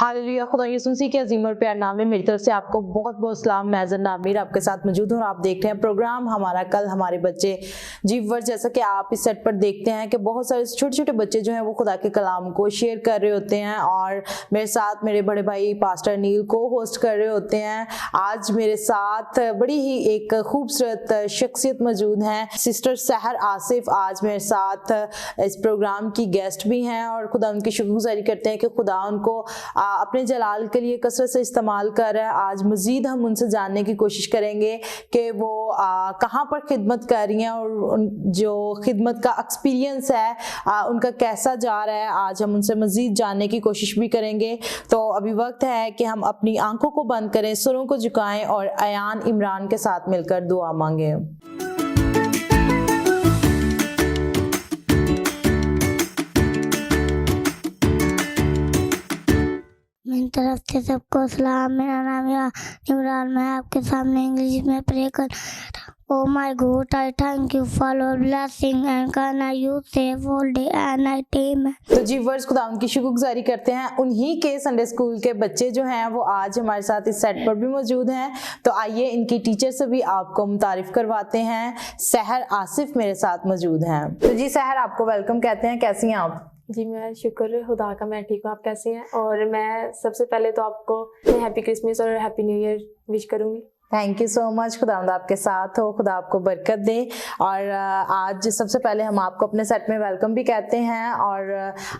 Hallelujah, खुदा यीशु मसीह के अजीम और प्यारे नाम में मेरी तरफ से आपको बहुत बहुत सलाम। मैं ज़रना आमिर आपके साथ मौजूद हूँ और आप देख रहे हैं प्रोग्राम हमारा कल हमारे बच्चे। जी वर्ष, जैसा कि आप इस सेट पर देखते हैं कि बहुत सारे छोटे छोटे बच्चे जो हैं वो खुदा के कलाम को शेयर कर रहे होते हैं और मेरे साथ मेरे बड़े भाई पास्टर नील को होस्ट कर रहे होते हैं। आज मेरे साथ बड़ी ही एक खूबसूरत शख्सियत मौजूद हैं, सिस्टर सहर आसिफ आज मेरे साथ इस प्रोग्राम की गेस्ट भी हैं और खुदा उनकी शुक्रगुजारी करते हैं कि खुदा उनको अपने जलाल के लिए कसरत से इस्तेमाल कर रहा है। आज मज़ीद हम उनसे जानने की कोशिश करेंगे कि वो कहाँ पर खिदमत कर रही हैं और जो खिदमत का एक्सपीरियंस है उनका कैसा जा रहा है। आज हम उनसे मज़ीद जानने की कोशिश भी करेंगे। तो अभी वक्त है कि हम अपनी आंखों को बंद करें, सुरों को झुकाएं और अयान इमरान के साथ मिलकर दुआ मांगे। मेरी तरफ से सबको सलाम। मेरा नाम इमरान। मैं आपके सामने इंग्लिश में प्रे कर। Oh my God, I thank you for your blessing and can I use save all day and night, amen। तो जी वर्ष, खुदा उनकी शुक्रगुजारी करते हैं। उन्हीं के संडे स्कूल के बच्चे जो हैं वो आज हमारे साथ इस सेट पर भी मौजूद हैं। तो आइए इनकी टीचर से भी आपको मुतारिफ करवाते हैं। सहर आसिफ मेरे साथ मौजूद हैं। तो जी सहर, आपको वेलकम कहते हैं। कैसी हैं आप? जी मैं शुक्र खुदा का, मैं ठीक हूँ। आप कैसी हैं? और मैं सबसे पहले तो आपको हैप्पी क्रिसमस और हैप्पी न्यू ईयर विश करूँगी। Thank you so much. खुदा आपके साथ हो, खुदा आपको बरकत दे। और आज सबसे पहले हम आपको अपने सेट में वेलकम भी कहते हैं और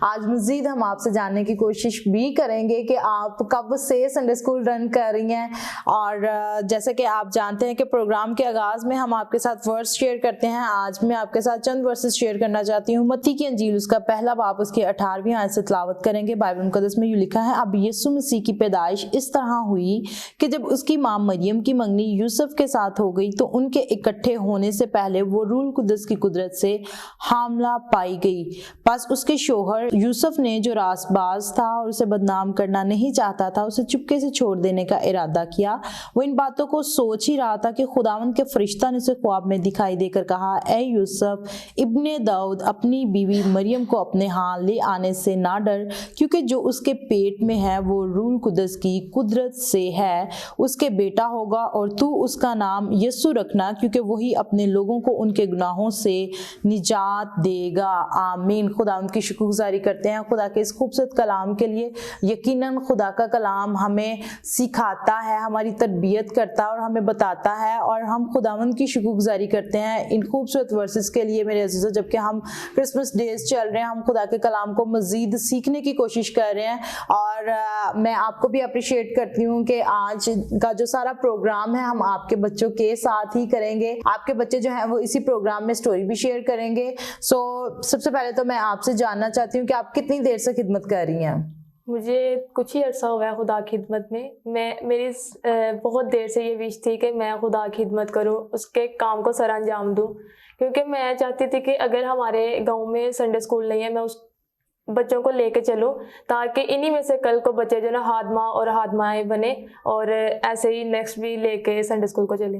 आज मज़ीद हम आपसे जानने की कोशिश भी करेंगे कि आप कब से संडे स्कूल रन कर रही हैं। और जैसे कि आप जानते हैं कि प्रोग्राम के आगाज़ में हम आपके साथ वर्स शेयर करते हैं। आज मैं आपके साथ चंद वर्सेस शेयर करना चाहती हूँ। मत्ती की अंजील उसका पहला बाब उसकी 18वीं आयत से तिलावत करेंगे। बाइबल मुकद्दस में यूँ लिखा है, अब यीशु मसीह की पैदाइश इस तरह हुई कि जब उसकी माँ मरियम की मंगनी यूसुफ के साथ हो गई तो उनके इकट्ठे होने से पहले वो रूह कुद्दस की कुदरत से हामला पाई गई। बस उसके शोहर यूसुफ ने, जो रासबाज था और उसे बदनाम करना नहीं चाहता था, उसे चुपके से छोड़ देने का इरादा किया। वो इन बातों को सोच ही रहा था कि खुदावंद के फरिश्ता ने उसे ख्वाब में दिखाई देकर कहा, ए यूसुफ इब्ने दाऊद, अपनी बीवी मरियम को अपने यहाँ ले आने से ना डर, क्योंकि जो उसके पेट में है वो रूह कुद्दस की कुदरत से है। उसके बेटा होगा और तू उसका नाम यीशु रखना, क्योंकि वही अपने लोगों को उनके गुनाहों से निजात देगा। आमीन। खुदा उनकी शुक्रगुजारी करते हैं खुदा के इस खूबसूरत कलाम के लिए। यकीनन खुदा का कलाम हमें सिखाता है, हमारी तरबियत करता है और हमें बताता है और हम खुदावंद की शुक्रगुजारी करते हैं इन खूबसूरत वर्सेस के लिए मेरे अजीजों। जबकि हम क्रिसमस डेज चल रहे हैं, हम खुदा के कलाम को मज़ीद सीखने की कोशिश कर रहे हैं और मैं आपको भी अप्रिशिएट करती हूँ कि आज का जो सारा प्रोग्राम है हम आपके बच्चों के साथ ही करेंगे। आपके बच्चे जो हैं वो इसी प्रोग्राम में स्टोरी भी शेयर करेंगे। सबसे पहले तो मैं आपसे जानना चाहती हूँ कि आप कितनी देर से खिदमत कर रही हैं? मुझे कुछ ही अरसा हुआ है खुदा की खिदमत में। मेरी बहुत देर से ये विश थी कि मैं खुदा की खिदमत करूँ, उसके काम को सर अंजाम दूँ, क्योंकि मैं चाहती थी कि अगर हमारे गाँव में संडे स्कूल नहीं है, मैं उस बच्चों को लेके चलूं ताकि इन्हीं में से कल को बच्चे जो ना हादमा और हादमाएं बने और ऐसे ही नेक्स्ट भी लेके संडे स्कूल को चले।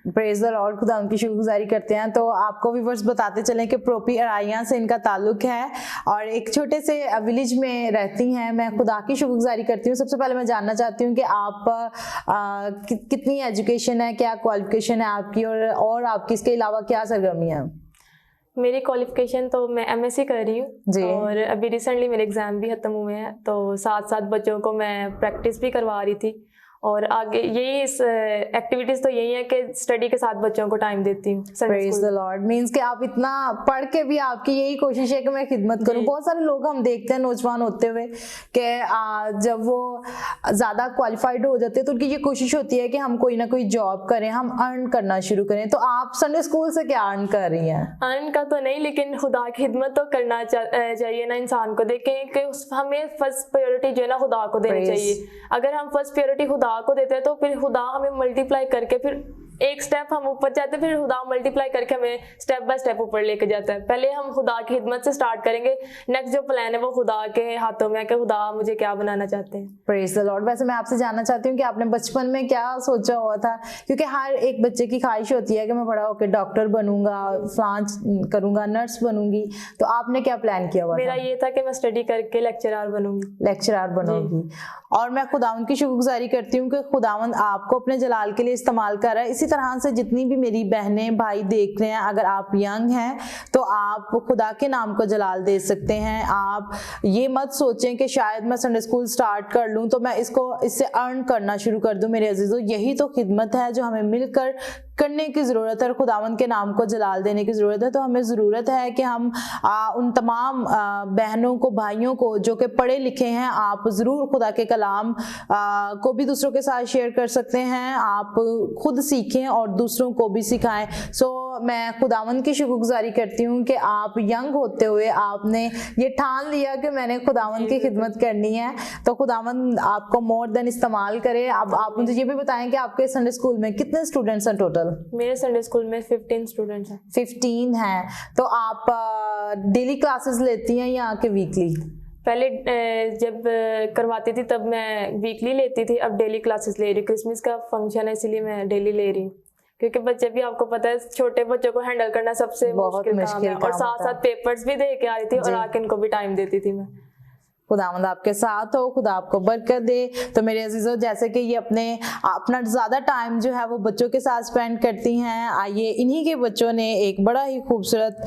Praise the Lord. खुदा उनकी शुक्रगुजारी करते हैं। तो आपको भी वर्ष बताते चलें कि प्रोपी अराइया से इनका ताल्लुक है और एक छोटे से विलेज में रहती हैं। मैं खुदा की शुक्रगुजारी करती हूँ। सबसे पहले मैं जानना चाहती हूँ कि आप कितनी एजुकेशन है, क्या क्वालिफिकेशन है आपकी और आपकी इसके अलावा क्या सरगर्मियाँ हैं? मेरी क्वालिफिकेशन तो मैं एमएससी कर रही हूँ और अभी रिसेंटली मेरे एग्ज़ाम भी ख़त्म हुए हैं, तो साथ साथ बच्चों को मैं प्रैक्टिस भी करवा रही थी और आगे यही एक्टिविटीज़ तो यही है कि स्टडी के साथ बच्चों को टाइम देती हूँ। Praise the Lord. मीन्स कि आप इतना पढ़ के भी आपकी यही कोशिश है कि मैं खिदमत करूँ। बहुत सारे लोग हम देखते हैं नौजवान होते हुए कि जब वो ज़्यादा क्वालिफाइड हो जाते हैं तो उनकी ये कोशिश होती है कि हम कोई ना कोई जॉब करें, हम अर्न करना शुरू करें। तो आप संडे स्कूल से क्या अर्न कर रही हैं? अर्न का तो नहीं, लेकिन खुदा की खिदमत तो करना चाहिए ना इंसान को। देखें कि हमें फर्स्ट प्रायोरिटी जो है ना खुदा को देनी चाहिए। अगर हम फर्स्ट प्रायोरिटी खुदा को देते हैं तो फिर खुदा हमें मल्टीप्लाई करके फिर एक स्टेप हम ऊपर जाते हैं, फिर खुदा मल्टीप्लाई करके हमें स्टेप बाय स्टेप ऊपर लेके जाता है। पहले हम खुदा की खिदमत से स्टार्ट करेंगे, नेक्स्ट जो प्लान है वो खुदा के हाथों में है कि खुदा मुझे क्या बनाना चाहते हैं। Praise the Lord. वैसे मैं आपसे जानना चाहती हूँ कि आपने बचपन में क्या सोचा हुआ था, क्योंकि हर एक बच्चे की ख्वाहिश होती है कि मैं बड़ा होकर डॉक्टर बनूंगा, फ्लांस करूंगा, नर्स बनूंगी, तो आपने क्या प्लान किया हुआ मेरा था? ये था कि मैं स्टडी करके लेक्चरर बनूंगी। लेक्चरर बनूंगी। और मैं खुदावंद की शुक्रगुजारी करती हूँ कि खुदावंद आपको अपने जलाल के लिए इस्तेमाल कर रहा है। इसी तरह से जितनी भी मेरी बहनें भाई देख रहे हैं, अगर आप यंग हैं तो आप खुदा के नाम को जलाल दे सकते हैं। आप ये मत सोचें कि शायद मैं संडे स्कूल स्टार्ट कर लूँ तो मैं इससे अर्न करना शुरू कर दूँ। मेरे अजीजों, यही तो खिदमत है जो हमें मिलकर करने की ज़रूरत है और खुदावंद के नाम को जलाल देने की ज़रूरत है। तो हमें ज़रूरत है कि हम उन तमाम बहनों को, भाइयों को जो कि पढ़े लिखे हैं, आप ज़रूर खुदा के कलाम को भी दूसरों के साथ शेयर कर सकते हैं। आप खुद सीखें और दूसरों को भी सिखाएं। मैं खुदावंद की शुक्रगुजारी करती हूँ कि आप यंग होते हुए आपने ये ठान लिया कि मैंने खुदावंद की खिदमत करनी है। तो खुदावंद आपको मोर देन इस्तेमाल करे। अब आप मुझे ये भी बताएं कि आपके संडे स्कूल में कितने स्टूडेंट्स हैं टोटल? मेरे संडे स्कूल में 15 स्टूडेंट्स हैं। 15 हैं। तो आप डेली क्लासेस लेती हैं या आके वीकली? पहले जब करवाती थी तब मैं वीकली लेती थी, अब डेली क्लासेस ले रही हूँ। क्रिसमस का फंक्शन है इसलिए मैं डेली ले रही हूँ, क्योंकि बच्चे भी, आपको पता है, छोटे बच्चों को हैंडल करना सबसे मुश्किल काम है। और साथ साथ पेपर्स भी दे के आ रही थी और आके इनको भी टाइम देती थी मैं। खुदावंद आपके साथ हो, खुदा आपको बरकत दे। तो मेरे अजीजों, जैसे कि ये अपना ज़्यादा टाइम जो है वो बच्चों के साथ स्पेंड करती हैं, आइए इन्हीं के बच्चों ने एक बड़ा ही खूबसूरत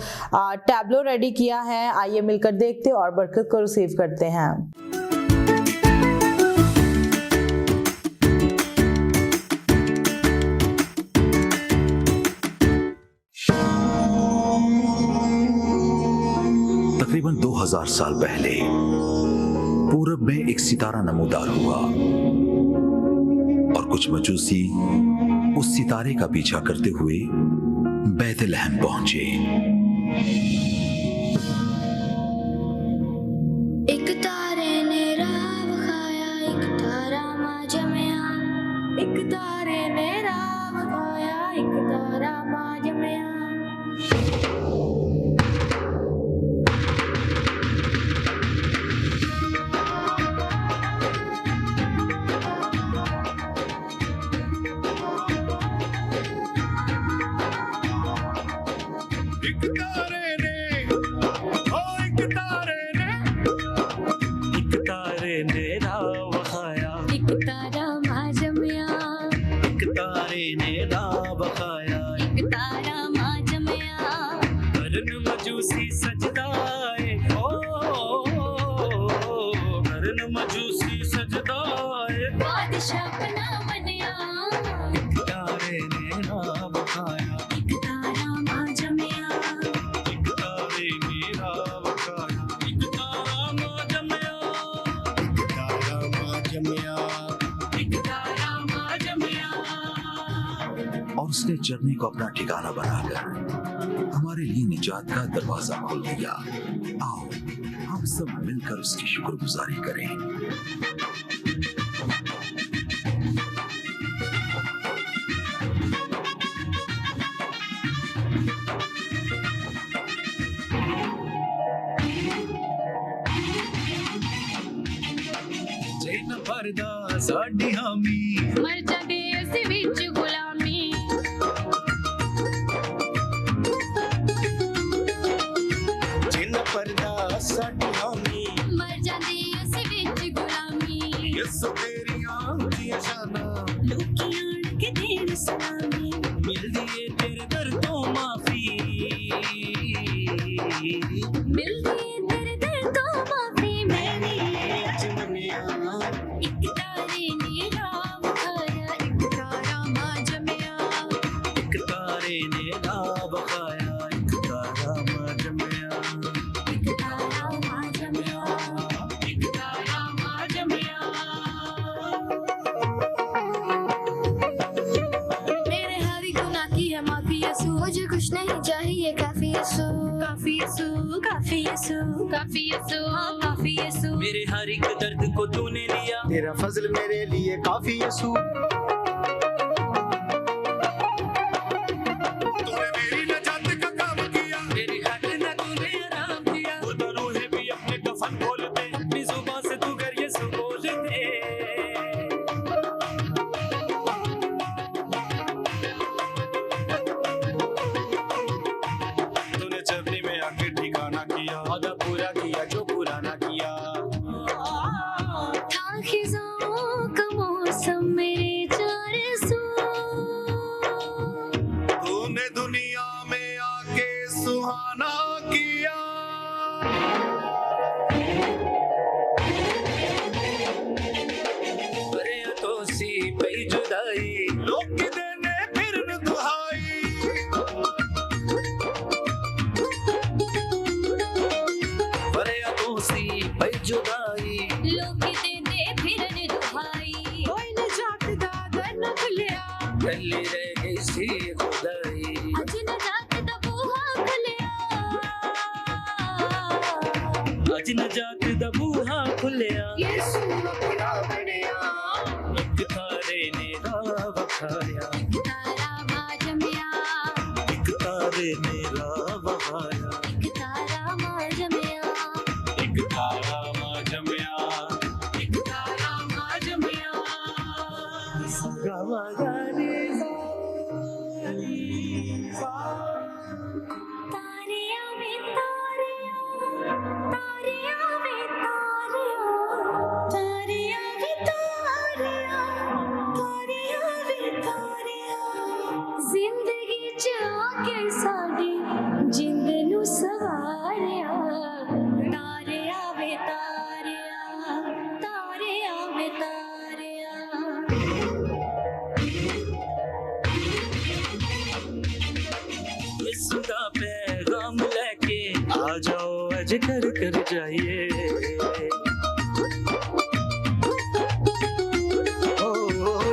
टैबलो रेडी किया है। आइए मिलकर देखते और बरकत को रिसीव करते हैं। तकरीबन 2000 साल पहले पूरब में एक सितारा नमूदार हुआ और कुछ मजूसी उस सितारे का पीछा करते हुए बैतलहम पहुंचे। एक तारे ने राव खाया, एक तारा मां जमया। एक तारे ने राव खाया, एक तारा मां जमया। और उसने चरने को अपना ठिकाना बनाकर हमारे लिए निजात का दरवाजा खोल दिया। आओ हम सब मिलकर उसकी शुक्रगुजारी करें। जिन परदा साडी हामी मर जादे असी विच गुलामी। जिन परदा साडी हामी मर जादे असी विच गुलामी। यसु तेरियां दियां शाना लोकियां के देन सलामी। मिलदी है तेरे दर तो माफी। मिलदी है तेरे दर तो माफी। मैंने अजमनिया एक तारे ने राव खाया, एक तारा मां जमया। एक तारे ने राव खाया, एक तारा मां जमया। एक तारा मां जमया। एक तारा मां जमया। मेरे हर गुनाह की है माफी यसू। मुझे कुछ नहीं चाहिए, काफी यसू। काफी यसू, काफी यसू, काफी यसू, हाँ काफी यसू। मेरे हर एक दर्द को तूने लिया, तेरा फजल मेरे लिए काफी यसू। पहली रह गई सी खुदाई अज नजात दा बूहा खुलिया अज नजात दा बूहा खुलिया यीशु अपना बनिया एक तारे ने राह वखाया तारा मां जमिया एक तारे ने राह वखाया तारा मां जमिया एक तारा मां जमिया एक तारा मां जमिया गावा गाने तारिया में तारिया तारिया में तारिया तारिया में तारिया तारिया में तारिया जिंदगी च आके साडी जिंद नू सवारिया तारिया में तारिया तारिया में तारिया यीशु का पैगाम लेके आ जाओ अज कर कर जाइए ओ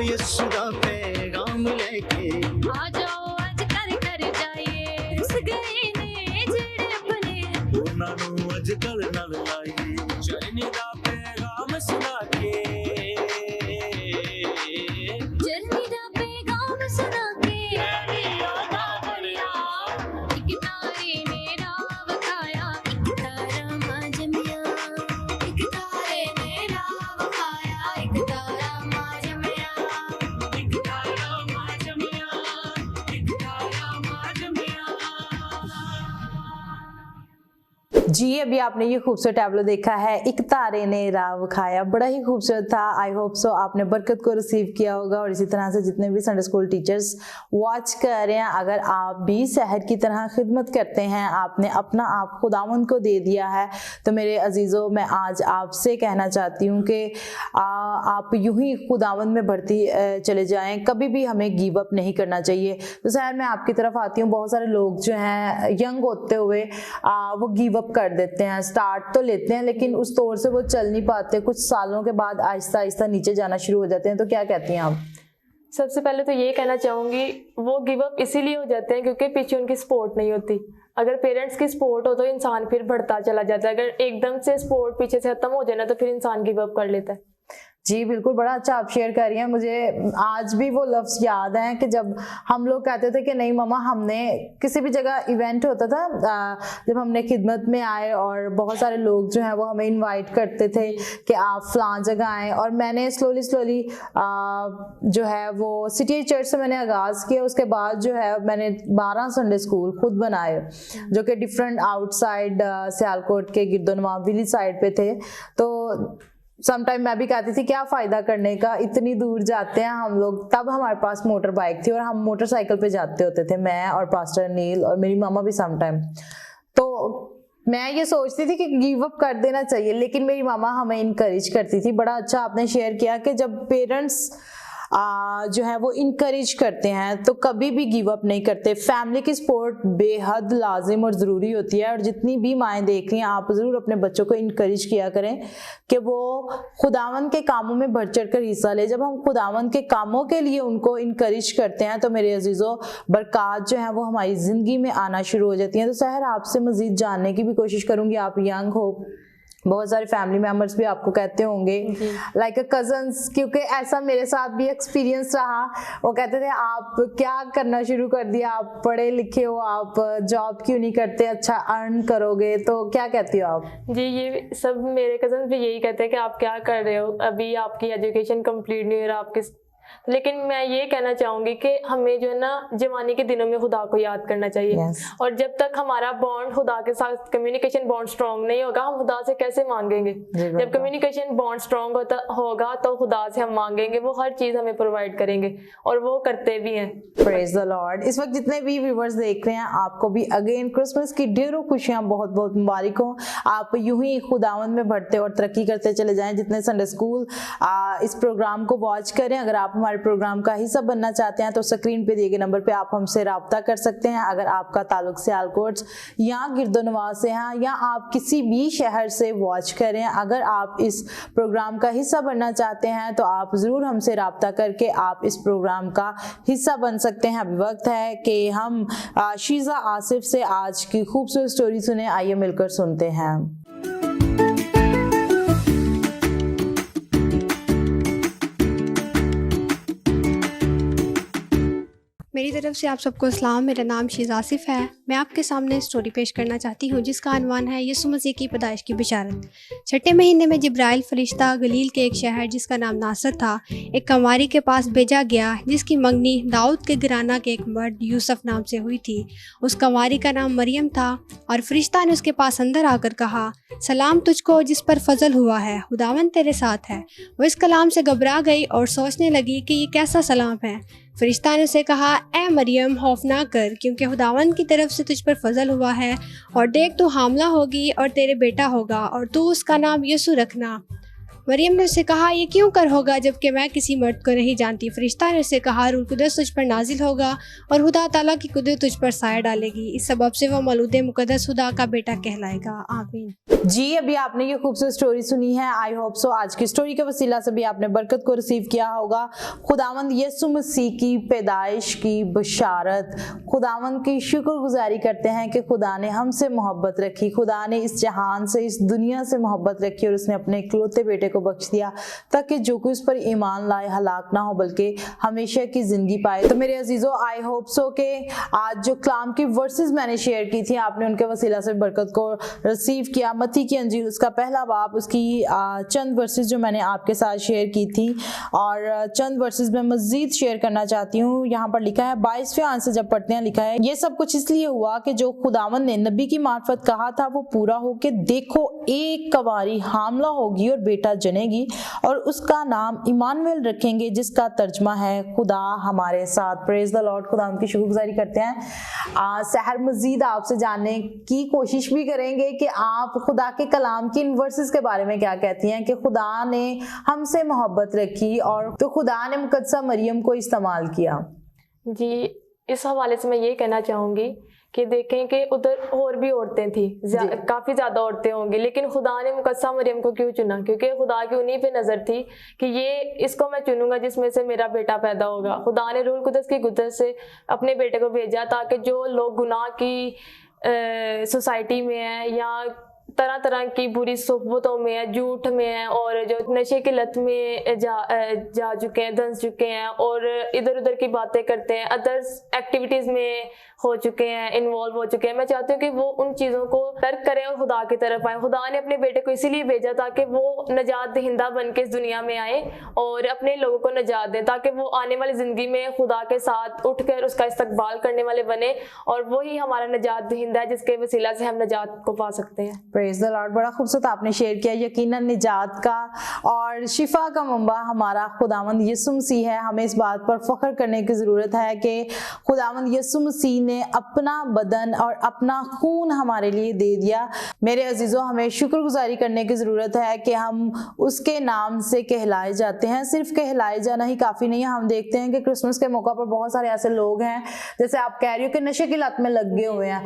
यीशु का पैगाम लेके आ जाओ आज कर जाइए रुस गए ने जेड़े अपने ਉਹਨਾਂ ਨੂੰ ਅੱਜ ਕੱਲ ਨਾਲ ਲਾਈਏ ਚਰਨੀ ਦਾ ਪੈਗਾਮ ਸੁਣਾ ਕੇ जर्नी दा पैगाम सुना के यादा बनिया एक तारे ने राह खाया एक तारा मां जमिया एक तारे ने राह खाया एक तारा मां जमिया ਇੱਕ ਤਾਰਾ ਮਾਂ ਜਮਿਆ ਇੱਕ ਤਾਰਾ ਮਾਂ ਜਮਿਆ जी अभी आपने ये खूबसूरत टैबलो देखा है, एक तारे ने राह खाया, बड़ा ही खूबसूरत था। आई होप सो आपने बरकत को रिसीव किया होगा और इसी तरह से जितने भी संडे स्कूल टीचर्स वॉच कर रहे हैं, अगर आप भी शहर की तरह खिदमत करते हैं, आपने अपना आप खुदावंद को दे दिया है, तो मेरे अजीज़ों मैं आज आपसे कहना चाहती हूँ कि आप यूं ही खुदावंद में बढ़ती चले जाएं, कभी भी हमें गिव अप नहीं करना चाहिए। तो शहर में आपकी तरफ आती हूँ, बहुत सारे लोग जो हैं यंग होते हुए वो गिव अप कर देते हैं, स्टार्ट तो लेते हैं लेकिन उस तौर से वो चल नहीं पाते, कुछ सालों के बाद आहिस्ता आहिस्ता नीचे जाना शुरू हो जाते हैं। तो क्या कहती हैं आप? सबसे पहले तो ये कहना चाहूँगी, वो गिव अप इसीलिए हो जाते हैं क्योंकि पीछे उनकी सपोर्ट नहीं होती। अगर पेरेंट्स की सपोर्ट हो तो इंसान फिर बढ़ता चला जाता है, अगर एकदम से सपोर्ट पीछे से खत्म हो जाए ना तो फिर इंसान गिव अप कर लेता है। जी बिल्कुल, बड़ा अच्छा आप शेयर कर रही हैं। मुझे आज भी वो लफ्ज़ याद हैं कि जब हम लोग कहते थे कि नहीं मम्मा, हमने किसी भी जगह इवेंट होता था, जब हमने खिदमत में आए और बहुत सारे लोग जो हैं वो हमें इनवाइट करते थे कि आप फ़लाँ जगह आएँ, और मैंने स्लोली जो है वो सिटी चर्च से मैंने आगाज़ किया। उसके बाद जो है मैंने 12 संडे स्कूल खुद बनाए जो कि डिफरेंट आउटसाइड सियालकोट के गिरदोनवा विलेज साइड पे थे। तो समटाइम मैं भी कहती थी क्या फ़ायदा करने का, इतनी दूर जाते हैं हम लोग। तब हमारे पास मोटर बाइक थी और हम मोटरसाइकिल पे जाते होते थे, मैं और पास्टर नील और मेरी मामा भी समटाइम। तो मैं ये सोचती थी कि गिव अप कर देना चाहिए, लेकिन मेरी मामा हमें इनकरेज करती थी। बड़ा अच्छा आपने शेयर किया कि जब पेरेंट्स जो है वो इनकरेज करते हैं तो कभी भी गिव अप नहीं करते। फैमिली की सपोर्ट बेहद लाजिम और ज़रूरी होती है, और जितनी भी माएँ देख रही हैं आप ज़रूर अपने बच्चों को इनकरेज किया करें कि वो खुदावंद के कामों में बढ़ चढ़ कर हिस्सा ले। जब हम खुदावंद के कामों के लिए उनको इनकरेज करते हैं तो मेरे अजीज़ों बरक़ात जो है वो हमारी ज़िंदगी में आना शुरू हो जाती हैं। तो सहर आपसे मज़ीद जानने की भी कोशिश करूँगी, आप यंग हो, बहुत सारे फैमिली मेम्बर्स भी आपको कहते होंगे लाइक कजन्स, क्योंकि ऐसा मेरे साथ भी एक्सपीरियंस रहा। वो कहते थे आप क्या करना शुरू कर दिया, आप पढ़े लिखे हो, आप जॉब क्यों नहीं करते, अच्छा अर्न करोगे। तो क्या कहती हो आप? जी ये सब मेरे कजन भी यही कहते हैं कि आप क्या कर रहे हो, अभी आपकी एजुकेशन कंप्लीट नहीं हो रहा आपकी। लेकिन मैं ये कहना चाहूँगी कि हमें जो है ना जवानी के दिनों में खुदा को याद करना चाहिए। Yes. और जब तक हमारा बॉन्ड खुदा के साथ कम्युनिकेशन बॉन्ड स्ट्रॉन्ग नहीं होगा, हम खुदा से कैसे मांगेंगे? जब कम्युनिकेशन बॉन्ड स्ट्रॉन्ग होगा तो खुदा से हम मांगेंगे, वो हर चीज़ हमें प्रोवाइड करेंगे और वो करते भी हैं। Praise the Lord. इस वक्त जितने भी व्यूवर्स देख रहे हैं आपको भी अगेन क्रिसमस की ढेरों खुशियाँ, बहुत बहुत मुबारक हो। आप यूं ही खुदावंद में बढ़ते और तरक्की करते चले जाएं। जितने संडे स्कूल इस प्रोग्राम को वॉच करें, अगर आप हमारे प्रोग्राम का हिस्सा बनना चाहते हैं तो स्क्रीन पे दिए गए नंबर पे आप हमसे रब्ता कर सकते हैं। अगर आपका ताल्लुक सियालकोट या गिरदोनवा से हैं या आप किसी भी शहर से वॉच करें, अगर आप इस प्रोग्राम का हिस्सा बनना चाहते हैं तो आप ज़रूर हमसे रब्ता करके आप इस प्रोग्राम का हिस्सा बन सकते हैं। अभी वक्त है कि हम शीज़ा आसिफ से आज की खूबसूरत स्टोरी सुने। आइए मिलकर सुनते हैं। मेरी तरफ से आप सबको सलाम। मेरा नाम शीज़ा आसिफ है। मैं आपके सामने स्टोरी पेश करना चाहती हूँ जिसका अनवान है यीशु मसीह की पैदाइश की बिशारत। छठे महीने में जिब्राइल फरिश्ता गलील के एक शहर जिसका नाम नासरत था एक कंवारी के पास भेजा गया जिसकी मंगनी दाऊद के घराना के एक मर्द यूसुफ नाम से हुई थी। उस कंवारी का नाम मरियम था और फरिश्ता ने उसके पास अंदर आकर कहा, सलाम तुझको जिस पर फजल हुआ है, खुदावंद तेरे साथ है। वो इस कलाम से घबरा गई और सोचने लगी कि ये कैसा सलाम है। फरिश्ता ने उसे कहा, ए मरियम खौफ ना कर, क्योंकि खुदावंद की तरफ से तुझ पर फजल हुआ है और देख तू हामला होगी और तेरे बेटा होगा और तू उसका नाम यीशु रखना। मरियम ने उससे कहा, ये क्यों कर होगा जबकि मैं किसी मर्द को नहीं जानती। फरिश्ता ने उससे कहा, रूह कुदस तुझ पर नाजिल होगा और खुदा ताला की कुदरत तुझ पर साया डालेगी। इस सबब से वह मौलूद मुकद्दस खुदा का बेटा कहलाएगा। आमीन। जी, अभी आपने ये खूबसूरत स्टोरी सुनी है। आई होप सो आज की स्टोरी के वसीला से भी आपने बरकत को रिसीव किया होगा। खुदावंद यीशु मसीह की पैदाइश की बशारत, खुदावंद की शुक्रगुजारी करते हैं कि खुदा ने हमसे मोहब्बत रखी, खुदा ने इस जहान से, इस दुनिया से मोहब्बत रखी और उसने अपने इकलौते बेटे को बख्श दिया ताकि जो कोई उस पर ईमान लाए हलाक ना हो बल्कि हमेशा की जिंदगी पाए। तो मेरे अजीजों, आई होप सो के आज जो कलाम की वर्सेस मैंने शेयर की थी आपने उनके वसीला से बरकत को रिसीव किया। मत्ती की अंजील उसका पहला बाब उसकी चंद वर्सेस जो मैंने आपके साथ शेयर की थी और चंद वर्सेस में मजीद शेयर करना चाहती हूँ। यहाँ पर लिखा है 22वें आयत से जब पढ़ते हैं, लिखा है, ये सब कुछ इसलिए हुआ कि जो खुदावंद ने नबी की मार्फत कहा था वो पूरा हो के देखो एक कंवारी हामला होगी और बेटा जनेगी और उसका नाम इमानुएल रखेंगे जिसका तर्जमा है खुदा हमारे साथ। Praise the Lord. खुदा उनकी शुक्रगुजारी करते हैं। सहर मजीद आपसे जानने की कोशिश भी करेंगे कि आप खुदा के कलाम की इन वर्सेस के बारे में क्या कहती हैं कि खुदा ने हमसे मोहब्बत रखी और तो खुदा ने मुकद्दसा मरियम को इस्तेमाल किया। जी, इस हवाले से मैं ये कहना चाहूँगी कि देखें कि उधर और भी औरतें थी, काफ़ी ज़्यादा औरतें होंगी, लेकिन खुदा ने मुकद्दसा मरियम को क्यों चुना? क्योंकि खुदा की उन्हीं पे नज़र थी कि ये इसको मैं चुनूंगा जिसमें से मेरा बेटा पैदा होगा। खुदा ने रूह कुदस की कुदरत से अपने बेटे को भेजा ताकि जो लोग गुनाह की सोसाइटी में है या तरह तरह की बुरी सोबतों में है, झूठ में है और जो नशे की लत में जा चुके हैं, धंस चुके हैं और इधर उधर की बातें करते हैं, अदर्स एक्टिविटीज़ में हो चुके हैं, इन्वॉल्व हो चुके हैं, मैं चाहती हूँ कि वो उन चीज़ों को तर्क करें और खुदा की तरफ आए। खुदा ने अपने बेटे को इसीलिए भेजा ताकि वो नजात दहिंदा बन के इस दुनिया में आए और अपने लोगों को नजात दें ताकि वो आने वाली ज़िंदगी में खुदा के साथ उठकर उसका इस्तकबाल करने वाले बने और वही हमारा नजात दहिंदा है जिसके वसीला से हम नजात को पा सकते हैं। Praise the Lord. बड़ा खूबसूरत आपने शेयर किया। यकीनन निजात का और शिफा का मंबा हमारा खुदावंद यीशु मसीह है। हमें इस बात पर फख्र करने की ज़रूरत है कि खुदावंद यीशु मसीह ने अपना बदन और अपना खून हमारे लिए दे दिया। मेरे अजीजों, हमें शुक्रगुजारी करने की ज़रूरत है कि हम उसके नाम से कहलाए जाते हैं। सिर्फ कहलाए जाना ही काफ़ी नहीं है। हम देखते हैं कि क्रिसमस के मौका पर बहुत सारे ऐसे लोग हैं, जैसे आप कह रही हो, कि नशे की लत में लग गए हुए हैं,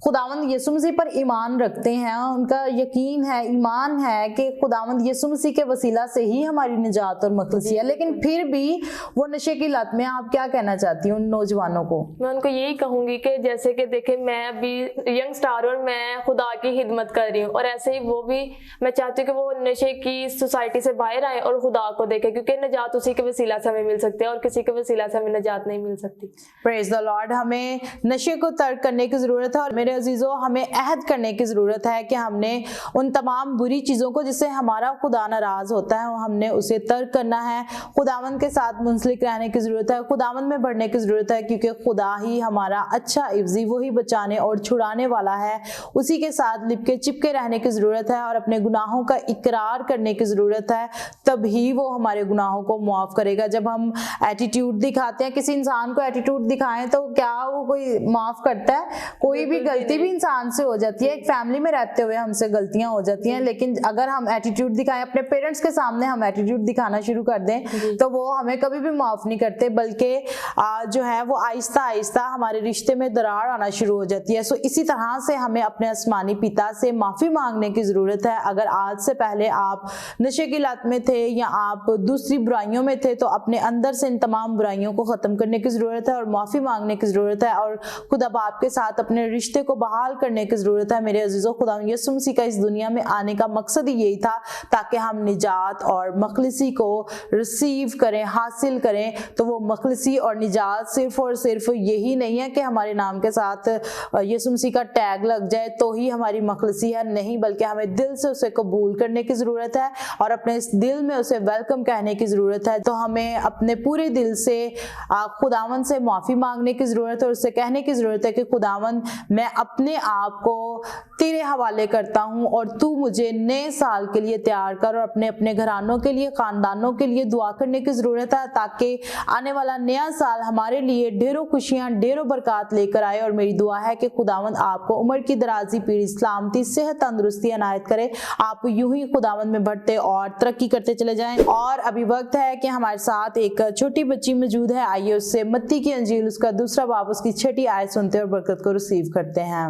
खुदावंद यीशु मसीह पर ईमान रखते हैं, उनका यकीन है, ईमान है कि खुदावंद यीशु मसीह के वसीला से ही हमारी निजात और मखलसी है, लेकिन फिर भी वो नशे की लत में। आप क्या कहना चाहती हैं उन नौजवानों को? मैं उनको यही कहूँगी कि जैसे कि देखें, मैं अभी यंग स्टार और मैं खुदा की खिदमत कर रही हूँ और ऐसे ही वो भी, मैं चाहती हूँ कि वो नशे की सोसाइटी से बाहर आए और खुदा को देखें, क्योंकि निजात उसी के वसीला से हमें मिल सकती है और किसी के वसीला से हमें निजात नहीं मिल सकती। Praise the Lord. हमें नशे को तर्क करने की ज़रूरत है और मेरे अजीजों, हमें अहद करने की ज़रूरत है कि हमने उन तमाम बुरी चीज़ों को जिससे हमारा खुदा नाराज़ होता है हमने उसे तर्क करना है। खुदावंद के साथ मुंसलिक रहने की ज़रूरत है, खुदावंद में बढ़ने की ज़रूरत है, क्योंकि खुदा ही हमारा अच्छा इफ्जी, वही बचाने और छुड़ाने वाला है। उसी के साथ लिपके चिपके रहने की ज़रूरत है और अपने गुनाहों का इकरार करने की ज़रूरत है, तभी वो हमारे गुनाहों को मुआफ़ करेगा। जब हम एटीट्यूड दिखाते हैं, किसी इंसान को एटीट्यूड दिखाएं तो क्या वो कोई माफ़ करता है? कोई भी गलती भी इंसान से हो जाती है, एक फैमिली में रहते हुए हमसे गलतियां हो जाती हैं, लेकिन अगर हम एटीट्यूड दिखाएं अपने पेरेंट्स के सामने, हम एटीट्यूड दिखाना शुरू कर दें तो वो हमें कभी भी माफ नहीं करते, बल्कि जो है वो आहिस्ता आहिस्ता हमारे रिश्ते में दरार आना शुरू हो जाती है। सो इसी तरह से हमें अपने आसमानी पिता से माफी मांगने की जरूरत है। अगर आज से पहले आप नशे की लत में थे या आप दूसरी बुराइयों में थे तो अपने अंदर से इन तमाम बुराइयों को खत्म करने की जरूरत है और माफी मांगने की जरूरत है, और खुदा बाप के साथ अपने रिश्ते को बहाल करने की जरूरत है। मेरे अजीजों, खुदा यीशु मसीह का इस दुनिया में आने का मकसद ही यही था ताकि हम निजात और मखलिसी को रिसीव करें, हासिल करें। तो वो मखलिसी और निजात सिर्फ और सिर्फ यही नहीं है कि हमारे नाम के साथ यीशु मसीह का टैग लग जाए तो ही हमारी मखलिसी है, नहीं, बल्कि हमें दिल से उसे कबूल करने की जरूरत है और अपने इस दिल में उसे वेलकम कहने की जरूरत है। तो हमें अपने पूरे दिल से खुदावन से माफी मांगने की जरूरत है और उससे कहने की जरूरत है कि खुदावन, मैं अपने आप को तेरे हवाले करता हूं और तू मुझे नए साल के लिए तैयार कर, और अपने अपने घरानों के लिए, खानदानों के लिए दुआ करने की जरूरत है ताकि आने वाला नया साल हमारे लिए ढेरों खुशियां, ढेरों बरकत लेकर आए। और मेरी दुआ है कि खुदावंद आपको उम्र की दराजी, पीढ़ी, सलामती, सेहत, तंदुरुस्ती अनायत करे। आप यूं ही खुदावंद में बढ़ते और तरक्की करते चले जाएं। और अभी वक्त है कि हमारे साथ एक छोटी बच्ची मौजूद है, आइए उससे मत्ती की अंजील उसका 2 बाब उसकी 6 आयत सुनते और बरकत को रिसीव करते हैं।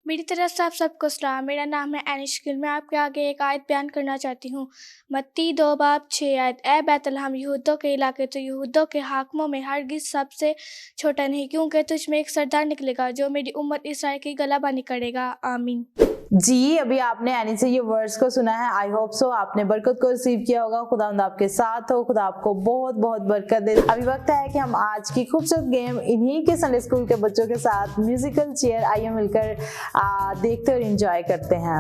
मेरी तरफ से आप सबको सलाम। मेरा नाम है एनिशकिल। मैं आपके आगे एक आयत बयान करना चाहती हूँ। मत्ती 2 बाब 6 आयत। ए बैतलहम, यहूदियों के इलाके, तो यहूदियों के हाकिमों में हरगिज़ सबसे छोटा नहीं, क्योंकि तुझ में एक सरदार निकलेगा जो मेरी उम्मत इसराइल की गलाबानी करेगा। आमीन। जी, अभी आपने एनी से ये वर्ड्स को सुना है। आई होप सो आपने बरकत को रिसीव किया होगा। खुदावंद आपके साथ हो, खुदा आपको बहुत बहुत बरकत दे। अभी वक्त है कि हम आज की खूबसूरत गेम इन्हीं के संडे स्कूल के बच्चों के साथ म्यूजिकल चेयर, आइए मिलकर देखते और एंजॉय करते हैं।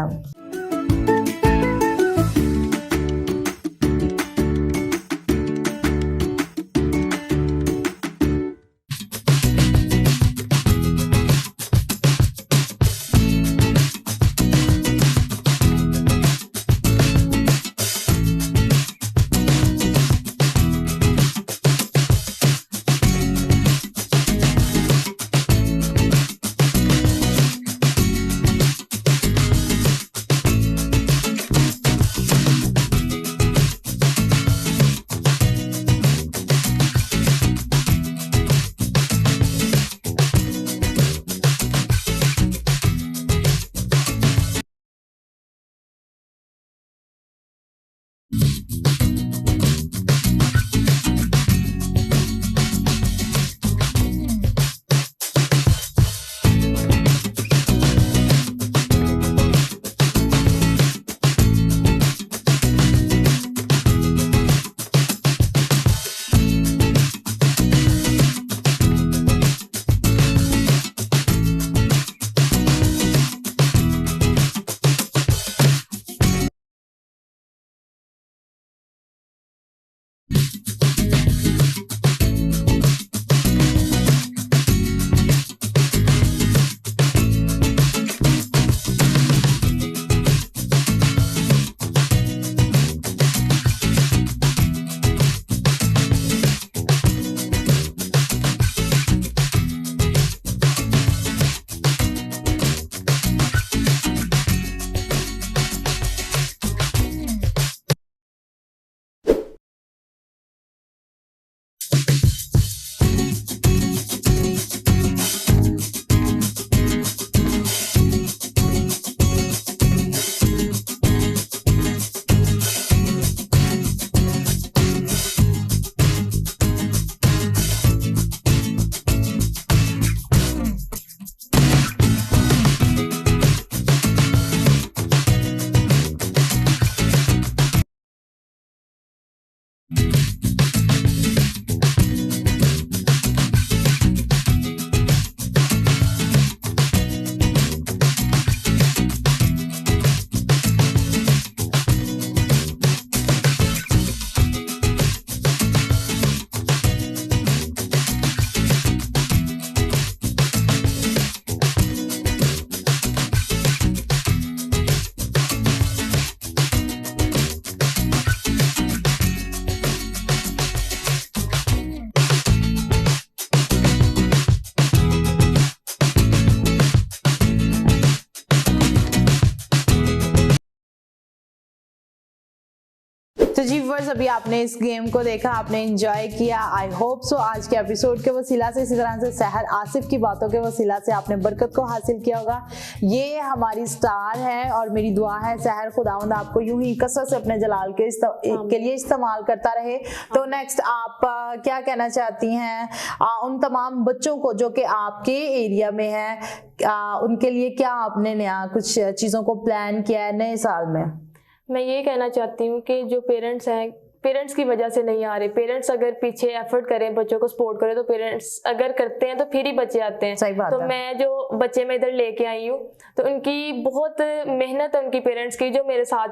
तो जी व्यूअर्स, अभी आपने इस गेम को देखा, आपने एंजॉय किया। आई होप सो आज के एपिसोड के वसीला से, इसी तरह से सहर आसिफ की बातों के वसीला से आपने बरकत को हासिल किया होगा। ये हमारी स्टार है और मेरी दुआ है सहर खुदावंद आपको यूं ही कसरत से अपने जलाल के लिए इस्तेमाल करता रहे। तो नेक्स्ट आप क्या कहना चाहती हैं उन तमाम बच्चों को जो कि आपके एरिया में है, उनके लिए क्या आपने नया कुछ चीज़ों को प्लान किया है नए साल में? मैं ये कहना चाहती हूँ कि जो पेरेंट्स हैं, पेरेंट्स की वजह से नहीं आ रहे। पेरेंट्स अगर पीछे एफर्ट करें, बच्चों को सपोर्ट करें, तो पेरेंट्स अगर करते हैं तो फिर ही बच्चे आते हैं। सही बात तो है। मैं जो बच्चे में इधर लेके आई हूँ, तो उनकी बहुत मेहनत है उनकी पेरेंट्स की, जो मेरे साथ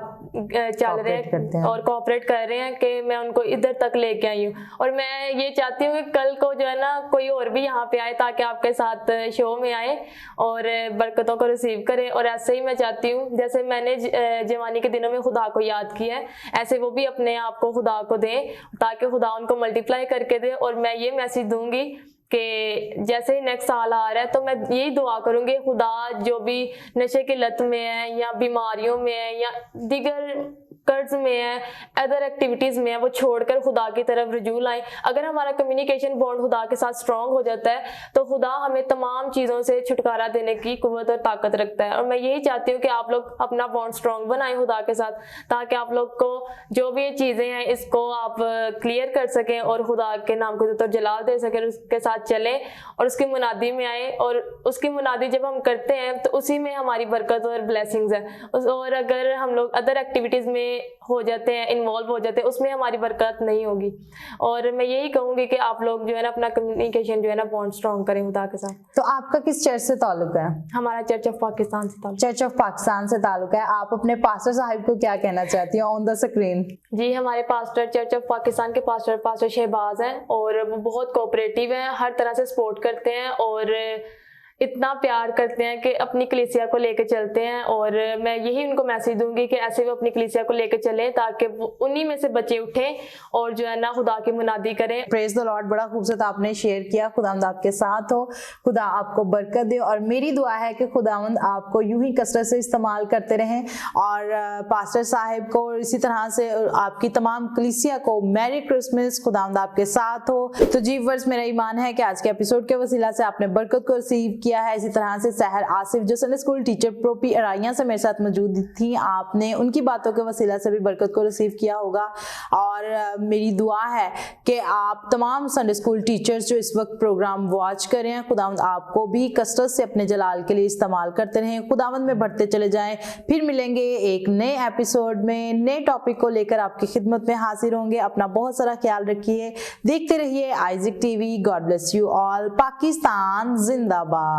चल रहे हैं और कोऑपरेट कर रहे हैं कि मैं उनको इधर तक लेके आई हूँ। और मैं ये चाहती हूँ कि कल को जो है ना कोई और भी यहाँ पे आए, ताकि आपके साथ शो में आए और बरकतों को रिसीव करे। और ऐसे ही मैं चाहती हूँ जैसे मैंने जवानी के दिनों में खुदा को याद किया है, ऐसे वो भी अपने आप को खुदा को दें, ताकि खुदा उनको मल्टीप्लाई करके दे। और मैं ये मैसेज दूंगी कि जैसे ही नेक्स्ट साल आ रहा है, तो मैं यही दुआ करूंगी, खुदा जो भी नशे की लत में है या बीमारियों में है या दीगर कर्ज में है, अदर एक्टिविटीज़ में है, वो छोड़कर खुदा की तरफ रुजू लाएं। अगर हमारा कम्युनिकेशन बॉन्ड खुदा के साथ स्ट्रॉन्ग हो जाता है, तो खुदा हमें तमाम चीज़ों से छुटकारा देने की कुव्वत और ताकत रखता है। और मैं यही चाहती हूँ कि आप लोग अपना बॉन्ड स्ट्रॉन्ग बनाएं खुदा के साथ, ताकि आप लोग को जो भी ये चीज़ें हैं इसको आप क्लियर कर सकें और खुदा के नाम को तो जलाल दे सकें, उसके साथ चलें और उसकी मुनादी में आए। और उसकी मुनादी जब हम करते हैं तो उसी में हमारी बरकत और ब्लेसिंग्स है। और अगर हम लोग अदर एक्टिविटीज़ में हो जाते हैं, इन्वॉल्व हो जाते हैं, उसमें हमारी बरकत नहीं होगी। और मैं यही कहूँगी कि आप लोग जो है ना अपना कम्युनिकेशन जो है ना बॉन्ड स्ट्रॉन्ग करें खुदा के साथ। तो आपका किस चर्च से ताल्लुक है? हमारा चर्च ऑफ पाकिस्तान से ताल्लुक। चर्च ऑफ पाकिस्तान से ताल्लुक है। आप अपने पास्टर साहिब को क्या कहना चाहती हैं ऑन द स्क्रीन? जी, हमारे पास्टर चर्च ऑफ पाकिस्तान के पास्टर शहबाज हैं और वो बहुत कोऑपरेटिव हैं, हर तरह से सपोर्ट करते हैं और इतना प्यार करते हैं कि अपनी कलीसिया को लेकर चलते हैं। और मैं यही उनको मैसेज दूंगी कि ऐसे वो अपनी कलीसिया को लेकर चलें, ताकि उन्हीं में से बच्चे उठें और जो है ना खुदा की मुनादी करें। प्रेज द लॉर्ड, बड़ा खूबसूरत आपने शेयर किया। खुदावंद आपके साथ हो, खुदा आपको बरकत दे। और मेरी दुआ है कि खुदावंद आपको यूं ही कसरत से इस्तेमाल करते रहें और पास्टर साहिब को और इसी तरह से आपकी तमाम कलीसिया को मैरी क्रिसमस। खुदावंद आपके साथ हो। तो जी व्यूअर्स, मेरा ईमान है कि आज के एपिसोड के वसीला से आपने बरकत को रिसीव किया है। इसी तरह से सहर आसिफ जो संडे स्कूल टीचर प्रोपी अराइया से मेरे साथ मौजूद थी, आपने उनकी बातों के वसीला से भी बरकत को रिसीव किया होगा। और मेरी दुआ है कि आप तमाम संडे स्कूल टीचर्स जो इस वक्त प्रोग्राम वॉच कर रहे हैं, खुदावंद आपको भी कसरत से अपने जलाल के लिए इस्तेमाल करते रहें, खुदावंद में बढ़ते चले जाएं। फिर मिलेंगे एक नए एपिसोड में, नए टॉपिक को लेकर आपकी खिदमत में हाजिर होंगे। अपना बहुत सारा ख्याल रखिए, देखते रहिए Isaac TV. God bless you all. Pakistan जिंदाबाद।